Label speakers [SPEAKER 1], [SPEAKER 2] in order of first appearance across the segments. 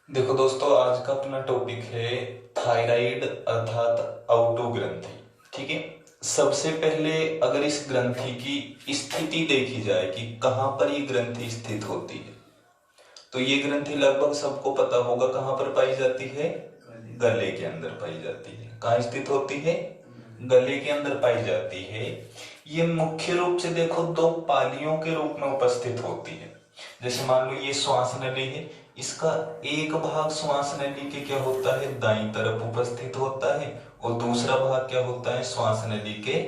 [SPEAKER 1] देखो दोस्तों, आज का अपना टॉपिक है थायराइड अर्थात आउटो ग्रंथि। ठीक है। सबसे पहले अगर इस ग्रंथि की स्थिति देखी जाए कि कहाँ पर ये ग्रंथि स्थित होती है, तो ये ग्रंथि लगभग सबको पता होगा कहाँ पर पाई जाती है। गले के अंदर पाई जाती है। कहाँ स्थित होती है? गले के अंदर पाई जाती है। ये मुख्य रूप से देखो दो पालियों के रूप में उपस्थित होती है। जैसे मान लो ये श्वास नली है, इसका एक भाग श्वास नली के क्या होता है, दाईं तरफ उपस्थित होता है, और दूसरा भाग क्या होता है, श्वास नली के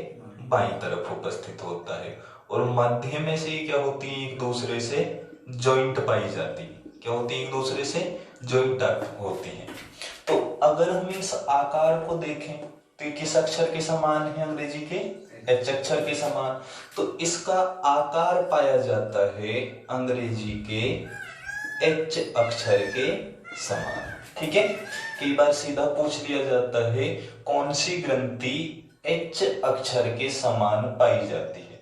[SPEAKER 1] बाईं तरफ उपस्थित होता है। और मध्य में से क्या होती है, एक दूसरे से जॉइंट पाई जाती है। क्या होती है? एक दूसरे से जॉइंट होती है। तो अगर हम इस आकार को देखें तो ये किस अक्षर के समान है? अंग्रेजी के एच अक्षर के समान। तो इसका आकार पाया जाता है अंग्रेजी के एच अक्षर के समान। ठीक है। कई बार सीधा पूछ लिया जाता है कौन सी ग्रंथि एच अक्षर के समान पाई जाती है।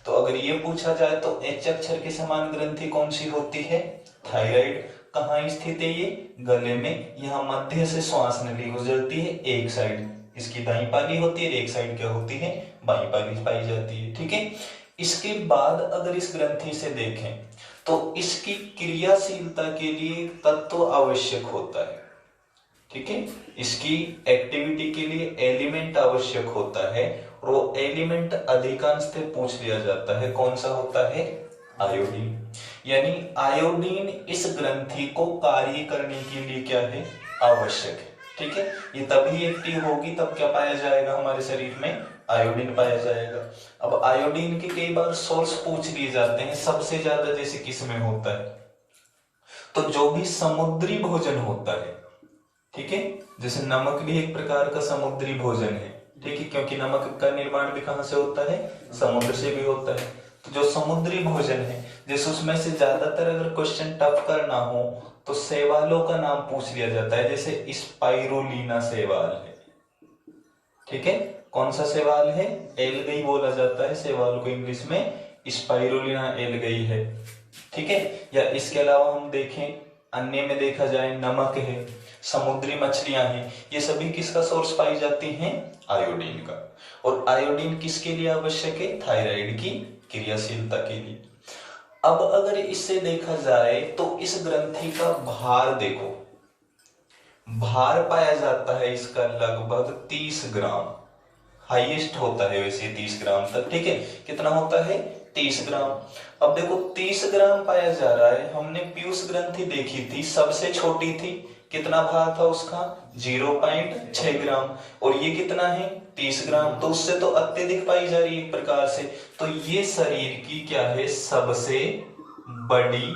[SPEAKER 1] तो अगर ये पूछा जाए तो एच अक्षर के समान ग्रंथि कौन सी होती है? थायराइड। कहाँ स्थित है ये? गले में। यहाँ मध्य से श्वास नली गुजरती है, एक साइड इसकी दाईं पाली होती है, एक साइड क्या होती है, बाईं पाली पाई जाती है। ठीक है। इसके बाद अगर इस ग्रंथि से देखें तो इसकी क्रियाशीलता के लिए तत्व आवश्यक होता है। ठीक है। इसकी एक्टिविटी के लिए एलिमेंट आवश्यक होता है, और वो एलिमेंट अधिकांशतः पूछ लिया जाता है। कौन सा होता है? आयोडीन। यानी आयोडीन इस ग्रंथि को कार्य करने के लिए क्या है? आवश्यक है। ठीक है। ये तभी एक्टिव होगी तब क्या पाया जाएगा हमारे शरीर में? आयोडीन पाया जाएगा। अब आयोडीन के कई बार सोर्स पूछ लिए जाते हैं, सबसे ज्यादा जैसे किस में होता है, तो जो भी समुद्री भोजन होता है। ठीक है। जैसे नमक भी एक प्रकार का समुद्री भोजन है। ठीक है, क्योंकि नमक का निर्माण भी कहाँ से होता है? समुद्र से भी होता है। तो जो समुद्री भोजन है, जैसे उसमें से ज्यादातर अगर क्वेश्चन टफ करना हो तो शैवालों का नाम पूछ लिया जाता है। जैसे स्पाइरुलिना शैवाल है। ठीक है। कौन सा शैवाल है? एलगई बोला जाता है शैवाल को इंग्लिश में, स्पाइरुलिना एलगई है। ठीक है। या इसके अलावा हम देखें, अन्य में देखा जाए नमक है, समुद्री मछलियां हैं, ये सभी किसका सोर्स पाई जाती हैं? आयोडीन का। और आयोडीन किसके लिए आवश्यक है? थायराइड की क्रियाशीलता के लिए। अब अगर इससे देखा जाए तो इस ग्रंथि का भार देखो, भार पाया जाता है इसका लगभग 30 ग्राम। हाईएस्ट होता है वैसे 30 ग्राम तक। ठीक है। कितना होता है? 30 ग्राम। अब देखो 30 ग्राम पाया जा रहा है। हमने पीयूष ग्रंथि देखी थी, सबसे छोटी थी। कितना भार था उसका? 0.6 ग्राम। और ये कितना है? 30 ग्राम। तो उससे तो अत्यधिक पाई जा रही है एक प्रकार से। तो ये शरीर की क्या है? सबसे बड़ी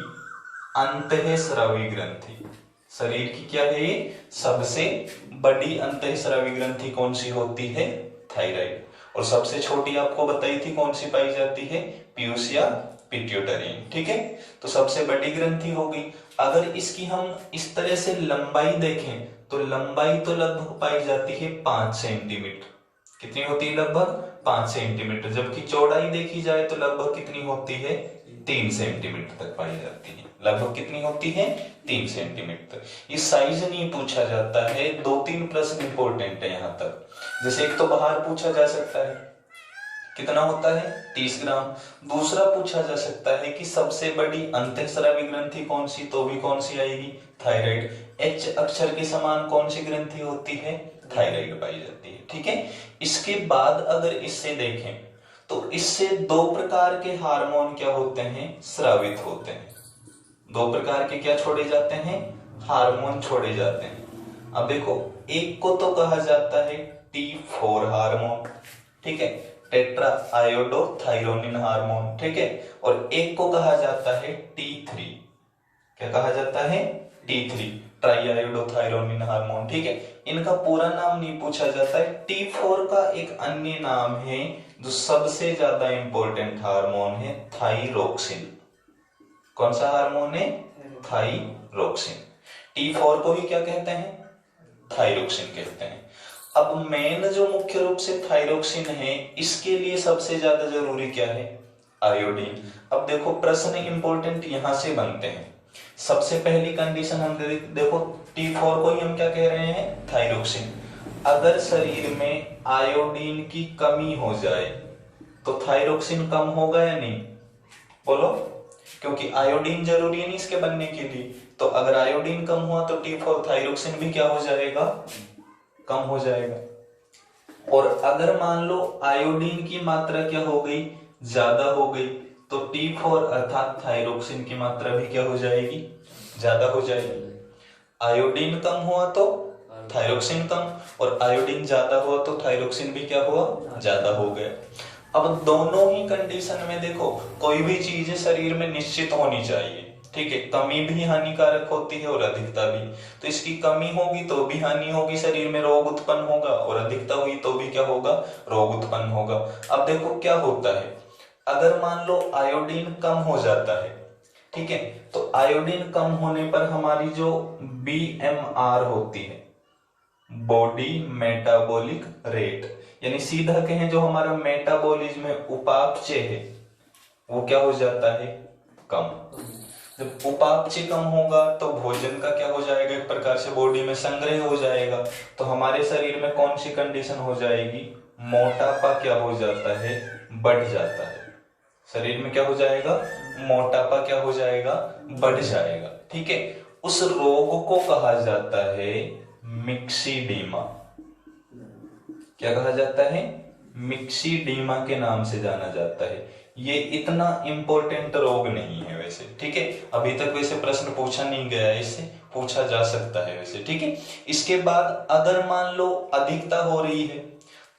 [SPEAKER 1] अंतःस्रावी ग्रंथि। शरीर की क्या है ये? सबसे बड़ी अंतःस्रावी ग्रंथि कौन सी होती है? थायराइड। और सबसे छोटी आपको बताई थी कौन सी पाई जाती है? पीयूष या पिट्यूटरी। ठीक है। तो सबसे बड़ी ग्रंथि होगी। अगर इसकी हम इस तरह से लंबाई देखें तो लंबाई तो लगभग पाई जाती है 5 सेंटीमीटर। कितनी होती है? लगभग 5 सेंटीमीटर। जबकि चौड़ाई देखी जाए तो लगभग कितनी होती है? 3 सेंटीमीटर तक पाई जाती है। लगभग कितनी होती है? 3 सेंटीमीटर। ये साइज नहीं पूछा जाता है। 2-3 प्रश्न इंपॉर्टेंट है यहां तक। जैसे एक तो बाहर पूछा जा सकता है, कितना होता है? 30 ग्राम। दूसरा पूछा जा सकता है कि सबसे बड़ी अंतःस्रावी ग्रंथि कौन सी, तो भी कौन सी आएगी? थायराइड। एच अक्षर के समान कौन सी ग्रंथि होती है? थायराइड पाई जाती है। ठीक है। इसके बाद अगर इससे देखें तो इससे दो प्रकार के हार्मोन क्या होते हैं? स्रावित होते हैं। दो प्रकार के क्या छोड़े जाते हैं? हार्मोन छोड़े जाते हैं। अब देखो, एक को तो कहा जाता है T4 हार्मोन। ठीक है, टेट्रा आयोडोथायरोनिन हार्मोन। ठीक है। और एक को कहा जाता है T3। क्या कहा जाता है? T3 try iodothyronine hormone. ठीक है। इनका पूरा नाम नहीं पूछा जाता है। T4 का एक अन्य नाम है जो सबसे ज्यादा इंपॉर्टेंट हार्मोन है, थाइरोक्सिन। कौन सा हार्मोन है? थाइरोक्सिन। T4 को ही क्या कहते हैं? थाइरोक्सिन कहते हैं। अब मेन जो मुख्य रूप से थाइरोक्सिन है, इसके लिए सबसे ज्यादा जरूरी क्या है? आयोडीन। अब देखो प्रश्न इंपॉर्टेंट यहां से बनते हैं सबसे पहली कंडीशन हम देखो T4 को ही हम क्या कह रहे हैं, थायरोक्सिन। अगर शरीर में आयोडीन की कमी हो जाए तो थायरोक्सिन कम होगा या नहीं, बोलो, क्योंकि आयोडीन जरूरी है नहीं इसके बनने के लिए। तो अगर आयोडीन कम हुआ तो T4 थायरोक्सिन भी क्या हो जाएगा, कम हो जाएगा। और अगर मान लो आयोडीन की मात्रा क्या हो गई, ज्यादा हो गई, तो T4 अर्थात थायरोक्सिन की मात्रा भी क्या हो जाएगी, ज्यादा हो जाएगी। आयोडीन कम हुआ तो थायरोक्सिन कम, और आयोडीन ज्यादा हुआ तो थायरोक्सिन भी क्या हुआ, ज्यादा हो गया। अब दोनों ही कंडीशन में देखो कोई भी चीज शरीर में निश्चित होनी चाहिए, ठीक है। कमी भी हानिकारक होती है और अधिकता भी। तो इसकी कमी होगी तो भी हानि होगी, शरीर में रोग उत्पन्न होगा, और अधिकता हुई तो भी क्या होगा, रोग उत्पन्न होगा। अब देखो क्या होता है, अगर मान लो आयोडीन कम हो जाता है, ठीक है, तो आयोडीन कम होने पर हमारी जो BMR होती है, बॉडी मेटाबॉलिक रेट, यानी सीधा कहें जो हमारा मेटाबॉलिज्म है, उपापचय है, वो क्या हो जाता है, कम। जब उपापचय कम होगा तो भोजन का क्या हो जाएगा, एक प्रकार से बॉडी में संग्रह हो जाएगा, तो हमारे शरीर में कौन सी कंडीशन हो जाएगी, मोटापा क्या हो जाता है, बढ़ जाता है। शरीर में क्या हो जाएगा, मोटापा क्या हो जाएगा, बढ़ जाएगा, ठीक है। उस रोग को कहा जाता है मिक्सीडीमा। क्या कहा जाता है, मिक्सीडीमा के नाम से जाना जाता है। ये इतना इंपॉर्टेंट रोग नहीं है वैसे, ठीक है। अभी तक वैसे प्रश्न पूछा नहीं गया है, इससे पूछा जा सकता है वैसे, ठीक है। इसके बाद अगर मान लो अधिकता हो रही है,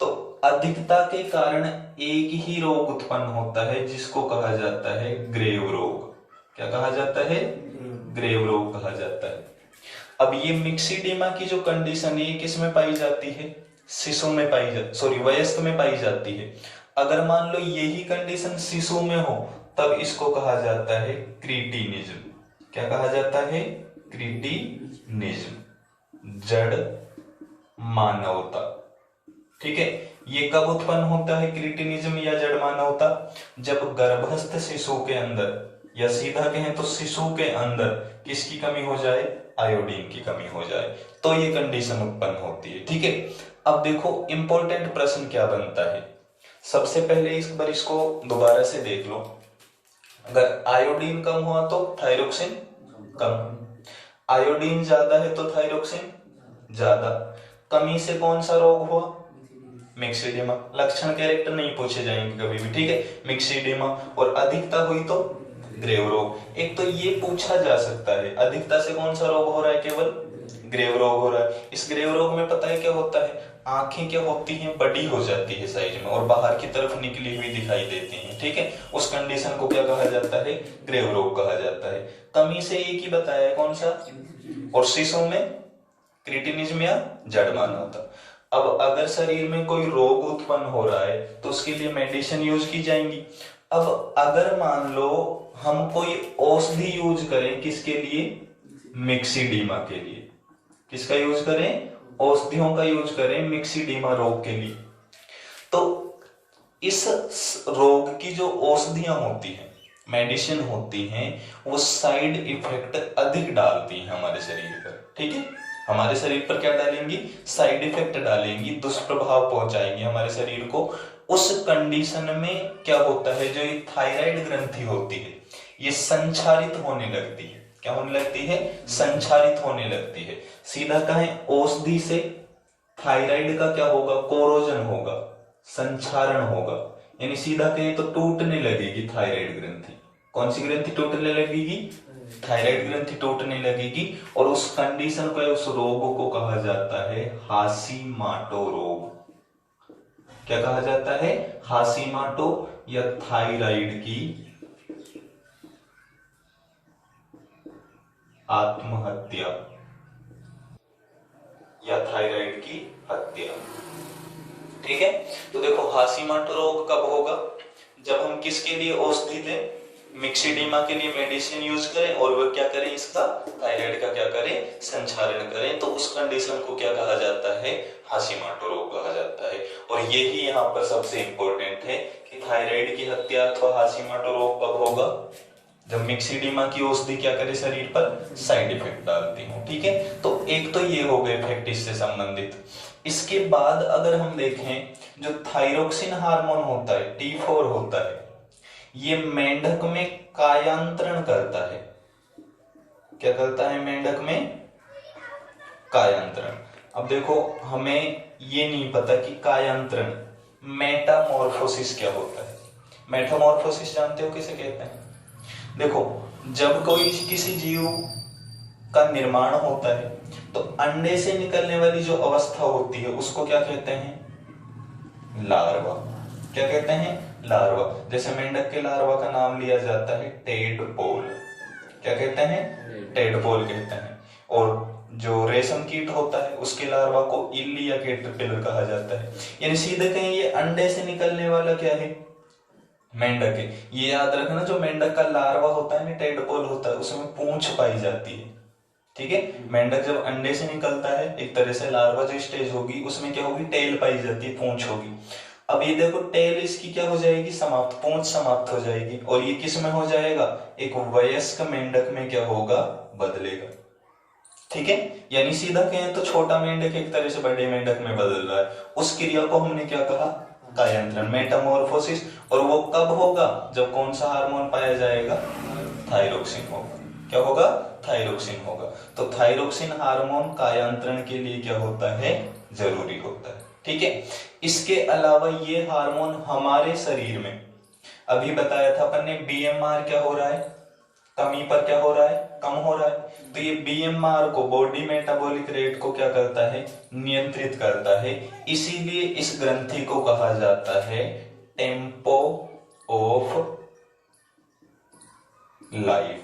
[SPEAKER 1] तो अधिकता के कारण एक ही रोग उत्पन्न होता है जिसको कहा जाता है ग्रेव रोग। क्या कहा जाता है, ग्रेव रोग कहा जाता है। अब ये मिक्सीडीमा की जो कंडीशन है किस में पाई जाती है, शिशु में पाई जाती, सॉरी वयस्क में पाई जाती है। अगर मान लो यही कंडीशन शिशु में हो तब इसको कहा जाता है क्रीटिनिज्म। क्या कहा जाता है, क्रीटिनिज्म, जड़ मानवता, ठीक है। ये कब उत्पन्न होता है क्रीटिनिज्म या जड़ मानवता, जब गर्भस्थ शिशु के अंदर, या सीधा कहें तो शिशु के अंदर किसकी कमी हो जाए, आयोडीन की कमी हो जाए, तो ये कंडीशन उत्पन्न होती है, ठीक है। अब देखो इंपॉर्टेंट प्रश्न क्या बनता है, सबसे पहले इस बार इसको दोबारा से देख लो। अगर आयोडीन कम हुआ तो थायरोक्सिन कम, आयोडीन ज्यादा है तो थायरोक्सिन ज्यादा, कमी से कौन सा रोग हुआ, मिक्सीडीमा। लक्षण कैरेक्टर नहीं पूछे जाएंगे कभी भी, ठीक है, मिक्सीडीमा। और अधिकता हुई तो ग्रेव रोग। एक तो ये पूछा जा सकता है अधिकता से कौन सा रोग हो रहा है, केवल ग्रेव रोग हो रहा है। इस ग्रेव रोग में पता है क्या होता है, आंखें क्या होती हैं, बड़ी हो जाती है साइज में और बाहर की तरफ निकली हुई दिखाई देती हैं, ठीक है। उस कंडीशन को क्या कहा जाता है, ग्रेव रोग कहा जाता है। कमी से एक ही बताया है, कौन सा, और शिशु में क्रिटिनिज्म या जड़ मानवता। अब अगर शरीर में कोई रोग उत्पन्न हो रहा है तो उसके लिए मेडिसिन यूज की जाएंगी। अब अगर मान लो हम कोई औषधि यूज करें, किसके लिए, मिक्सीडीमा के लिए, किसका यूज करें, औषधियों का यूज करें मिक्सीडीमा रोग के लिए, तो इस रोग की जो औषधियां होती हैं, मेडिसिन होती हैं, वो साइड इफेक्ट अधिक डालती हैं हमारे शरीर पर, ठीक है। हमारे शरीर पर क्या डालेंगी, साइड इफेक्ट डालेंगी, दुष्प्रभाव पहुंचाएंगी हमारे शरीर को। उस कंडीशन में क्या होता है, जो ये थायराइड ग्रंथि होती है ये संचारित होने लगती है। क्या होने लगती है, संचारित होने लगती है। सीधा कहें औषधि से थायराइड का क्या होगा, कोरोजन होगा, संचारण होगा, यानी सीधा कहें तो टूटने लगेगी थायराइड ग्रंथि। कौन सी ग्रंथि टूटने लगेगी, थायराइड ग्रंथि टूटने लगेगी। और उस कंडीशन को, उस रोग को कहा जाता है हाशीमाटो रोग। क्या कहा जाता है, हाशीमाटो या थायराइड की आत्महत्या या थायराइड की हत्या, ठीक है। तो देखो हाशीमाटो रोग कब होगा, जब हम किसके लिए औषधि लें, मिक्सीडीमा के लिए मेडिसिन यूज करें और वो क्या करें, इसका थायराइड का क्या करें, संचारण करें, तो उस कंडीशन को क्या कहा जाता है, हाशीमाटो रोग कहा जाता है। और यही यहाँ पर सबसे इंपॉर्टेंट है कि थायराइड की हत्या अथवा हाशीमाटो रोग कब होगा, जब मिक्सिडीमा की औषधि क्या करे शरीर पर, साइड इफेक्ट डालती हूँ। ठीक है, तो एक तो ये हो गए इफेक्ट इससे संबंधित। इसके बाद अगर हम देखें, जो थायरोक्सिन हार्मोन होता है, T4 होता है, ये मेंढक में कायांतरण करता है। क्या करता है मेंढक में? कायांतरण। अब देखो, हमें ये नहीं पता कि कायांतरण, मेटामॉर्फोसिस क्या होता है। मेटामॉर्फोसिस जानते हो किसे कहते हैं? देखो, जब कोई किसी जीव का निर्माण होता है तो अंडे से निकलने वाली जो अवस्था होती है उसको क्या कहते हैं? लार्वा। क्या कहते हैं? लार्वा। जैसे मेंढक के लार्वा का नाम लिया जाता है टेडपोल। क्या कहते हैं? टेडपोल कहते हैं। और जो रेशम कीट होता है उसके लार्वा को इल्ली या कैटरपिलर कहा जाता है। यानी सीधे कहें ये अंडे से निकलने वाला क्या है? मेंढक है। ये याद रखना, जो मेंढक का लार्वा होता है ना, टेडपोल होता है, उसमें पूंछ पाई जाती है। ठीक है, मेंढक जब अंडे से निकलता है, एक तरह से लार्वा जो स्टेज होगी उसमें क्या होगी? टेल पाई जाती है, पूंछ होगी। अब ये देखो, टेल इसकी क्या हो जाएगी? समाप्त, पूंछ समाप्त हो जाएगी। और ये किस में हो जाएगा? एक वयस्क मेंढक में क्या होगा? बदलेगा। ठीक है, यानी सीधा कहें तो छोटा मेंढक एक तरह से बड़े मेंढक में बदल रहा है। उस क्रिया को हमने क्या कहा? कायांतरण, मेटामॉर्फोसिस। और वो कब होगा? जब कौन सा हार्मोन पाया जाएगा? थायरोक्सिन होगा। क्या होगा? थायरोक्सिन होगा। तो थायरोक्सिन हार्मोन कायांतरण के लिए क्या होता है? जरूरी होता है। ठीक है, इसके अलावा ये हार्मोन हमारे शरीर में, अभी बताया था अपन ने, बीएमआर क्या हो रहा है? कमी पर क्या हो रहा है? कम हो रहा है। तो ये बीएमआर को, बॉडी मेटाबॉलिक रेट को क्या करता है? नियंत्रित करता है। इसीलिए इस ग्रंथि को कहा जाता है टेम्पो ऑफ लाइफ।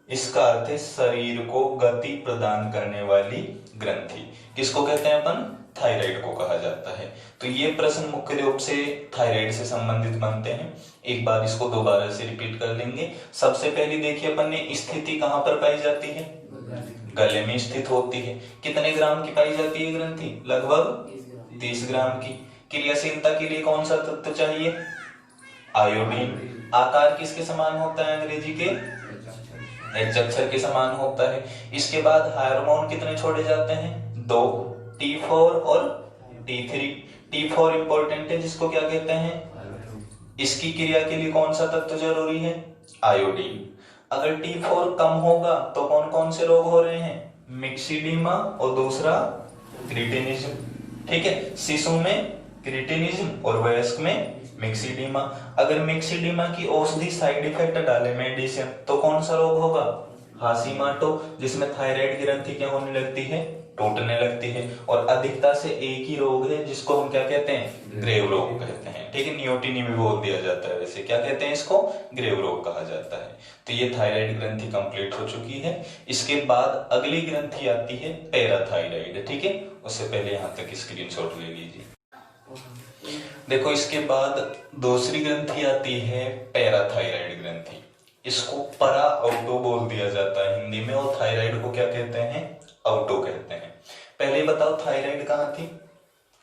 [SPEAKER 1] इसका अर्थ है शरीर को गति प्रदान करने वाली ग्रंथि। किसको कहते हैं अपन? थायराइड को कहा जाता है। तो ये प्रश्न मुख्य रूप से थायराइड से संबंधित बनते हैं। एक बार इसको दोबारा से रिपीट कर लेंगे। सबसे पहले देखिए, अपन ने स्थिति कहां पर पाई जाती है? गले में स्थित होती है। कितने ग्राम की पाई जाती है ग्रंथि? लगभग 30 ग्राम की। क्रियाशीलता के लिए कौन सा तत्व चाहिए? आयोडीन। आकार किसके समान होता है? अंग्रेजी के एच अक्षर के समान होता है। इसके बाद हार्मोन कितने छोड़े जाते हैं? 2, T4 और T3। T4 इंपॉर्टेंट है, जिसको क्या कहते हैं? इसकी क्रिया के लिए कौन सा तत्व जरूरी है? आयोडीन। अगर T4 कम होगा तो कौन कौन से रोग हो रहे हैं? मिक्सिडीमा और दूसरा क्रिटिनिज्म। ठीक है, शिशु में क्रिटिनिज्म और वयस्क में मिक्सिडीमा। अगर मिक्सिडीमा की औषधि साइड इफेक्ट डाले मेडिसिन, तो कौन सा रोग होगा? हाशिमाटो, जिसमें थायराइड ग्रंथि क्या होने लगती है? टूटने लगती है। और अधिकता से एक ही रोग है जिसको हम क्या कहते हैं? ग्रेव रोग कहते हैं। ठीक है, नियोटिनी भी बोल दिया जाता है। वैसे क्या कहते हैं इसको? ग्रेव रोग कहा जाता है। तो ये थायराइड ग्रंथि कंप्लीट हो चुकी है। इसके बाद अगली ग्रंथि आती है पैराथायराइड। ठीक है, उससे पहले यहाँ तक स्क्रीनशॉट ले लीजिए। देखो, इसके बाद दूसरी ग्रंथि आती है पैराथायराइड ग्रंथि। इसको परा आउटो बोल दिया जाता है हिंदी में, और थायराइड को क्या कहते हैं? आउटो कहते हैं। पहले बताओ, थायराइड कहाँ थी?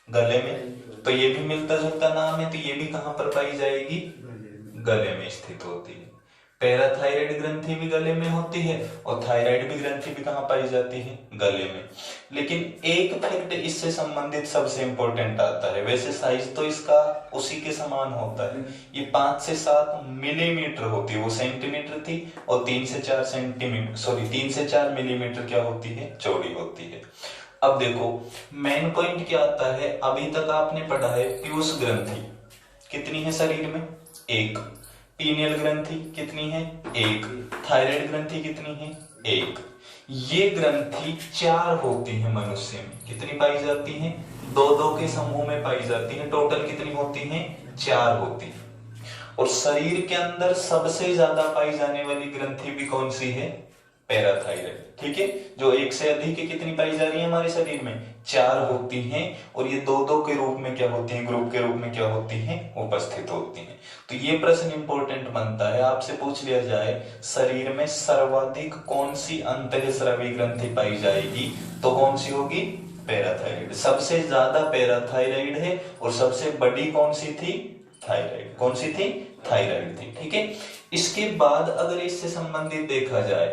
[SPEAKER 1] गले में। तो ये भी मिलता जुलता नाम है, तो ये भी कहां पर पाई जाएगी? गले में स्थित होती है। पैराथायराइड ग्रंथि भी गले में होती है और थायराइड भी ग्रंथि भी कहां पाई जाती है? गले में। लेकिन एक फैक्ट इससे संबंधित सबसे इंपॉर्टेंट आता है। वैसे साइज तो इसका उसी के समान होता है। ये 5 से 7 मिलीमीटर होती है, वो सेंटीमीटर थी, और 3 से 4 सेंटीमीटर, सॉरी 3 से 4 मिलीमीटर क्या होती है? चौड़ी होती है। अब देखो, मेन पॉइंट क्या आता है? अभी तक आपने पढ़ा है पीयूष ग्रंथि कितनी है शरीर में? 1। पीनियल ग्रंथि कितनी है? 1। थायराइड ग्रंथि कितनी है? 1। ये ग्रंथि 4 होती है मनुष्य में। कितनी पाई जाती है? 2-2 के समूह में पाई जाती है। टोटल कितनी होती है? 4 होती है। और शरीर के अंदर सबसे ज्यादा पाई जाने वाली ग्रंथि भी कौन सी है? पैराथायराइड। ठीक है, जो 1 से अधिक है, कितनी पाई जा रही है हमारे शरीर में? 4 होती हैं। और ये 2-2 के रूप में क्या होती हैं? ग्रुप के रूप में क्या होती हैं? उपस्थित होती हैं। तो ये प्रश्न इंपॉर्टेंट बनता है। आपसे पूछ लिया जाए शरीर में सर्वाधिक कौन सी अंतःस्रावी ग्रंथि पाई जाएगी, तो कौन सी होगी? पैराथायराइड। सबसे ज्यादा पैराथायराइड है। और सबसे बड़ी कौन सी थी? थायराइड। कौन सी थी? थायराइड थी। ठीक है, इसके बाद अगर इससे संबंधित देखा जाए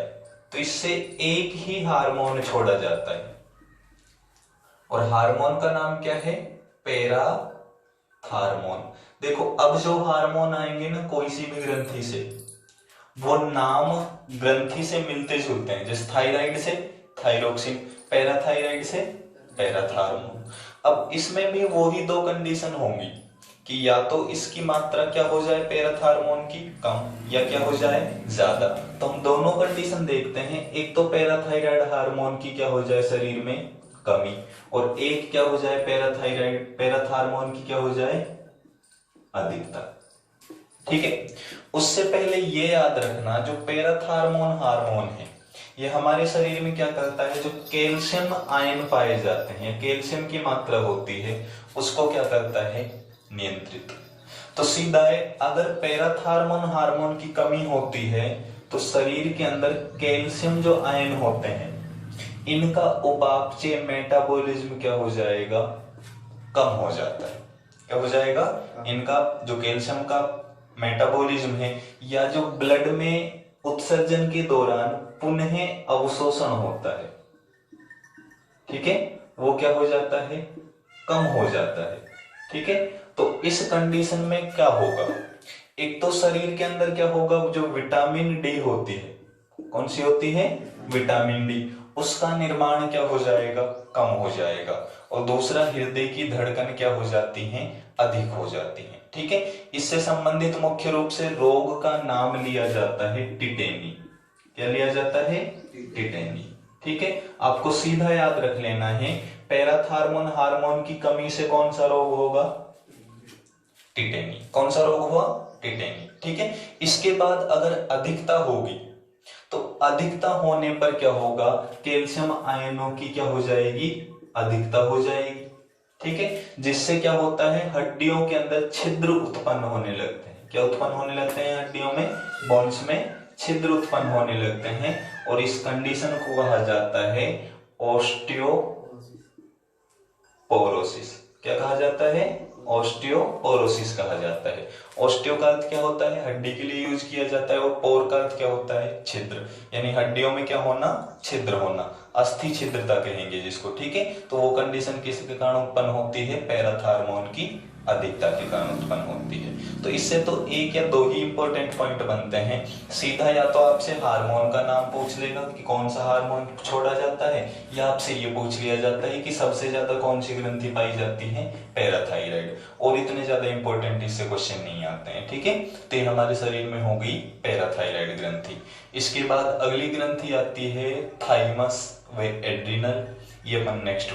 [SPEAKER 1] तो इससे एक ही हार्मोन छोड़ा जाता है, और हार्मोन का नाम क्या है? पैराथार्मोन। देखो अब जो हार्मोन आएंगे ना कोई सी भी ग्रंथि से, वो नाम ग्रंथि से मिलते जुलते हैं। जैसे थायराइड से थायरोक्सिन, पैराथायराइड से पैराथार्मोन। अब इसमें भी वही दो कंडीशन होंगी कि या तो इसकी मात्रा क्या हो जाए पैराथार्मोन की कम, या क्या हो जाए ज्यादा। तो हम दोनों कंडीशन देखते हैं, एक तो पैराथायराइड हार्मोन की क्या हो जाए शरीर में कमी, और एक क्या हो जाए पैराथार्मोन की क्या हो जाए अधिकता। ठीक है, उससे पहले ये याद रखना जो पैराथार्मोन हार्मोन है ये हमारे शरीर में क्या करता है, जो कैल्शियम आयन पाए जाते हैं, कैल्शियम की मात्रा होती है, उसको क्या करता है नियंत्रित। तो सीधा है, अगर पैराथार्मोन हार्मोन की कमी होती है तो शरीर के अंदर कैल्शियम जो आयन होते हैं इनका उपापचय मेटाबॉलिज्म क्या हो जाएगा, कम हो जाता है। क्या हो जाएगा, इनका जो कैल्शियम का मेटाबॉलिज्म है या जो ब्लड में उत्सर्जन के दौरान पुनः अवशोषण होता है, ठीक है, वो क्या हो जाता है, कम हो जाता है। ठीक है, तो इस कंडीशन में क्या होगा, एक तो शरीर के अंदर क्या होगा, जो विटामिन डी होती है, कौन सी होती है, विटामिन डी, उसका निर्माण क्या हो जाएगा, कम हो जाएगा। और दूसरा, हृदय की धड़कन क्या हो जाती है, अधिक हो जाती है। ठीक है, इससे संबंधित मुख्य रूप से रोग का नाम लिया जाता है टिटेनी। क्या लिया जाता है, टिटेनी। ठीक है, आपको सीधा याद रख लेना है, पैराथार्मोन हार्मोन की कमी से कौन सा रोग होगा, टिटेनी। कौन सा रोग हुआ, टिटेनी। ठीक है, इसके बाद अगर अधिकता होगी तो अधिकता होने पर क्या होगा, कैल्शियम आयनों की क्या हो जाएगी, अधिकता हो जाएगी। ठीक है, जिससे क्या होता है, हड्डियों के अंदर छिद्र उत्पन्न होने लगते हैं। क्या उत्पन्न होने लगते हैं, हड्डियों में, बोन्स में छिद्र उत्पन्न होने लगते हैं, और इस कंडीशन को कहा जाता है ऑस्टियोपोरोसिस। क्या कहा जाता है, ऑस्टियोपोरोसिस कहा जाता है। ऑस्टियो का अर्थ क्या होता है, हड्डी के लिए यूज किया जाता है, और पोर का अर्थ क्या होता है, छिद्र, यानी हड्डियों में क्या होना, छिद्र होना, अस्थि छिद्रता कहेंगे जिसको। ठीक है, तो वो कंडीशन किसके कारण उत्पन्न होती है, पैराथार्मोन की अधिकता के कारण उत्पन्न होती है। तो इससे तो एक या दो ही इंपॉर्टेंट पॉइंट बनते हैं, सीधा या तो आपसे हार्मोन का नाम पूछ लेगा कि कौन सा हार्मोन छोड़ा जाता है, या आपसे ये पूछ लिया जाता है कि सबसे ज्यादा कौन सी ग्रंथि पाई जाती है, पैराथायराइड। और इतने ज्यादा इंपॉर्टेंट इससे क्वेश्चन नहीं आते हैं। ठीक है, तो हमारे शरीर में हो गई पैराथायराइड ग्रंथि। इसके बाद अगली ग्रंथि आती है थाइमस व एड्रिनल, ये अपन नेक्स्ट